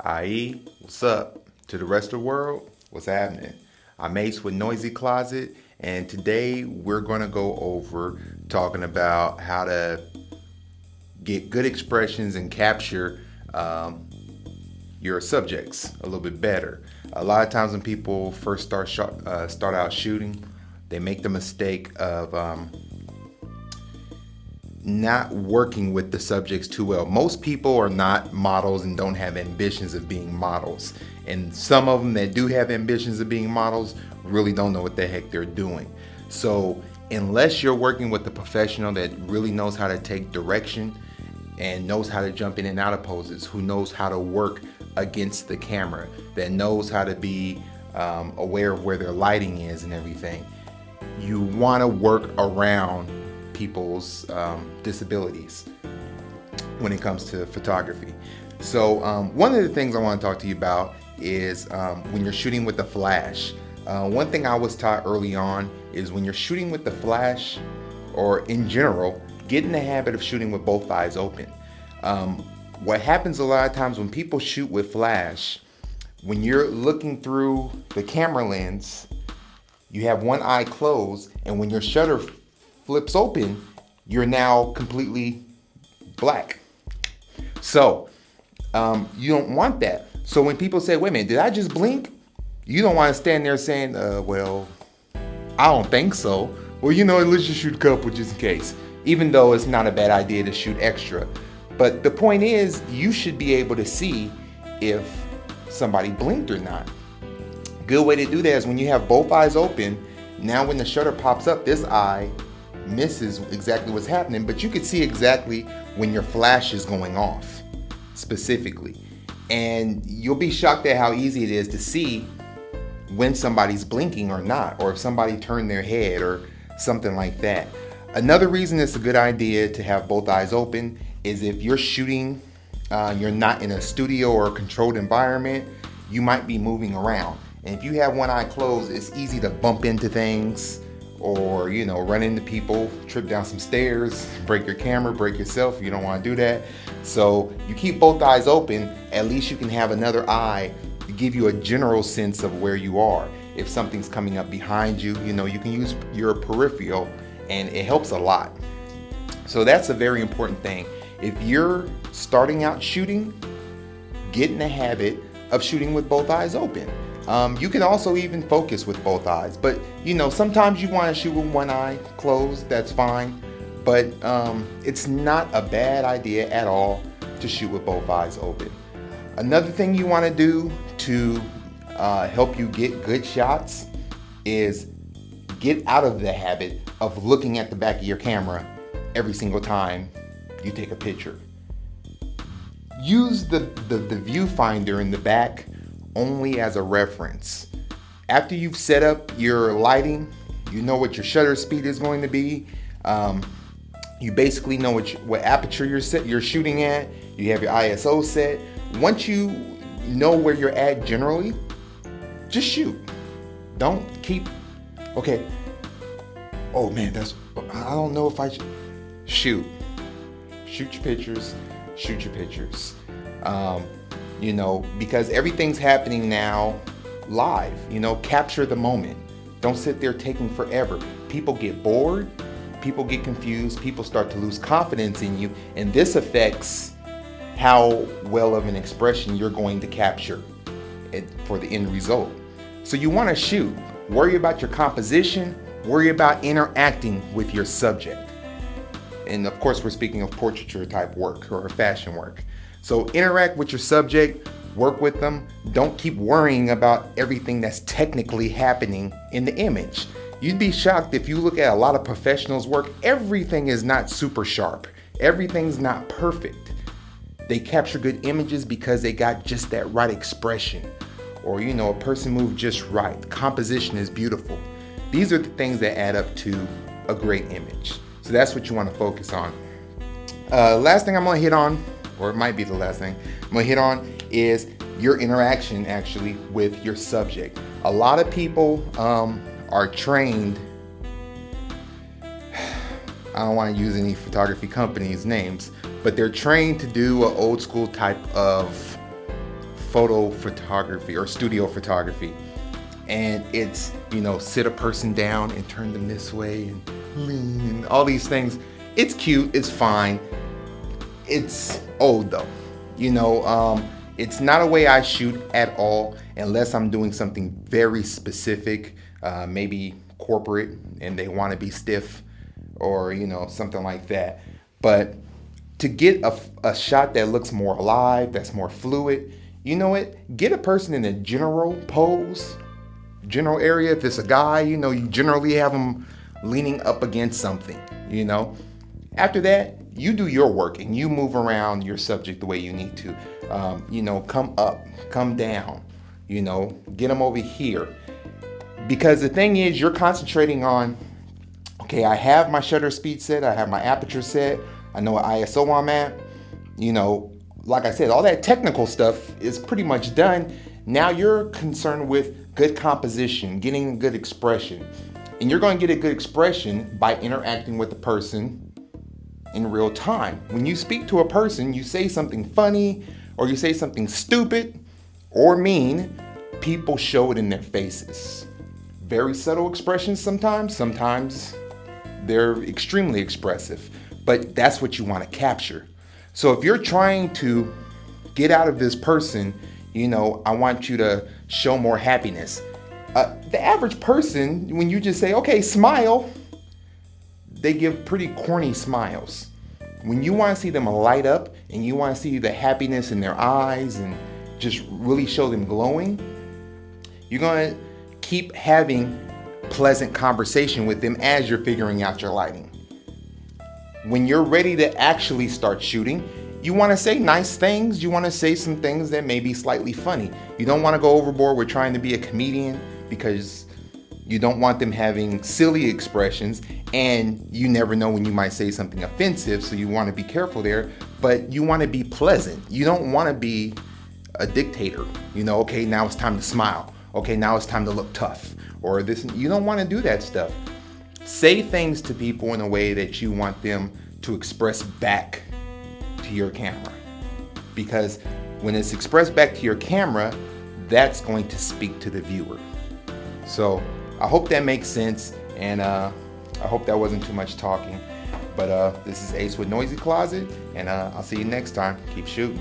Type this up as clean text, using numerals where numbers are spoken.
IE, what's up? To the rest of the world, what's happening? I'm Ace with Noisy Closet, and today we're going to go over talking about how to get good expressions and capture your subjects a little bit better. A lot of times when people first start out shooting, they make the mistake of not working with the subjects too well. Most people are not models and don't have ambitions of being models. And some of them that do have ambitions of being models really don't know what the heck they're doing. So unless you're working with a professional that really knows how to take direction and knows how to jump in and out of poses, who knows how to work against the camera, that knows how to be aware of where their lighting is and everything, you want to work around people's disabilities when it comes to photography. So one of the things I want to talk to you about is when you're shooting with the flash. One thing I was taught early on is when you're shooting with the flash, or in general, get in the habit of shooting with both eyes open. What happens a lot of times when people shoot with flash, when you're looking through the camera lens, you have one eye closed, and when your shutter flips open, you're now completely black. So you don't want that. So when people say, wait a minute, did I just blink? You don't want to stand there saying, well, I don't think so. Well, let's just shoot a couple just in case. Even though it's not a bad idea to shoot extra. But the point is, you should be able to see if somebody blinked or not. Good way to do that is when you have both eyes open. Now when the shutter pops up, this eye misses exactly what's happening, but you can see exactly when your flash is going off specifically. And you'll be shocked at how easy it is to see when somebody's blinking or not, or if somebody turned their head or something like that. Another reason it's a good idea to have both eyes open is if you're shooting, you're not in a studio or a controlled environment, you might be moving around. And if you have one eye closed, it's easy to bump into things or, run into people, trip down some stairs, break your camera, break yourself. You don't want to do that. So you keep both eyes open, at least you can have another eye to give you a general sense of where you are. If something's coming up behind you, you can use your peripheral, and it helps a lot. So that's a very important thing. If you're starting out shooting, get in the habit of shooting with both eyes open. You can also even focus with both eyes, but sometimes you want to shoot with one eye closed, that's fine, but it's not a bad idea at all to shoot with both eyes open. Another thing you want to do to help you get good shots is get out of the habit of looking at the back of your camera every single time you take a picture. Use the viewfinder in the back only as a reference. After you've set up your lighting, you know what your shutter speed is going to be. You basically know what aperture you're shooting at. You have your ISO set. Once you know where you're at generally, just shoot. Don't keep, okay, oh man, I don't know if I should. Shoot your pictures, because everything's happening now live. Capture the moment. Don't sit there taking forever. People get bored, people get confused, people start to lose confidence in you, and this affects how well of an expression you're going to capture for the end result. So you want to shoot. Worry about your composition, worry about interacting with your subject. And of course, we're speaking of portraiture type work or fashion work. So interact with your subject, work with them. Don't keep worrying about everything that's technically happening in the image. You'd be shocked if you look at a lot of professionals' work, everything is not super sharp. Everything's not perfect. They capture good images because they got just that right expression. Or, a person moved just right. The composition is beautiful. These are the things that add up to a great image. So that's what you want to focus on. Last thing I'm going to hit on, or it might be the last thing I'm going to hit on, is your interaction actually with your subject. A lot of people are trained, I don't want to use any photography companies' names, but they're trained to do an old school type of photo photography or studio photography. And it's, sit a person down and turn them this way and lean and all these things. It's cute, it's fine. It's old though. It's not a way I shoot at all unless I'm doing something very specific, maybe corporate and they want to be stiff or, something like that. But to get a shot that looks more alive, that's more fluid, get a person in a general pose, general area. If it's a guy, you generally have them leaning up against something, After that, you do your work and you move around your subject the way you need to. Come up, come down, get them over here. Because the thing is, you're concentrating on, okay, I have my shutter speed set, I have my aperture set, I know what ISO I'm at. Like I said, all that technical stuff is pretty much done. Now you're concerned with good composition, getting good expression. And you're going to get a good expression by interacting with the person in real time. When you speak to a person, you say something funny or you say something stupid or mean, people show it in their faces. Very subtle expressions sometimes they're extremely expressive, but that's what you want to capture. So if you're trying to get out of this person, I want you to show more happiness. The average person, when you just say, okay, smile, they give pretty corny smiles. When you want to see them light up and you want to see the happiness in their eyes and just really show them glowing, you're going to keep having pleasant conversation with them as you're figuring out your lighting. When you're ready to actually start shooting, you want to say nice things. You want to say some things that may be slightly funny. You don't want to go overboard with trying to be a comedian because you don't want them having silly expressions, and you never know when you might say something offensive, so you want to be careful there, but you want to be pleasant. You don't want to be a dictator. Okay, now it's time to smile. Okay, now it's time to look tough. Or this, you don't want to do that stuff. Say things to people in a way that you want them to express back to your camera. Because when it's expressed back to your camera, that's going to speak to the viewer. So I hope that makes sense, and I hope that wasn't too much talking. But this is Ace with Noisy Closet, and I'll see you next time. Keep shooting.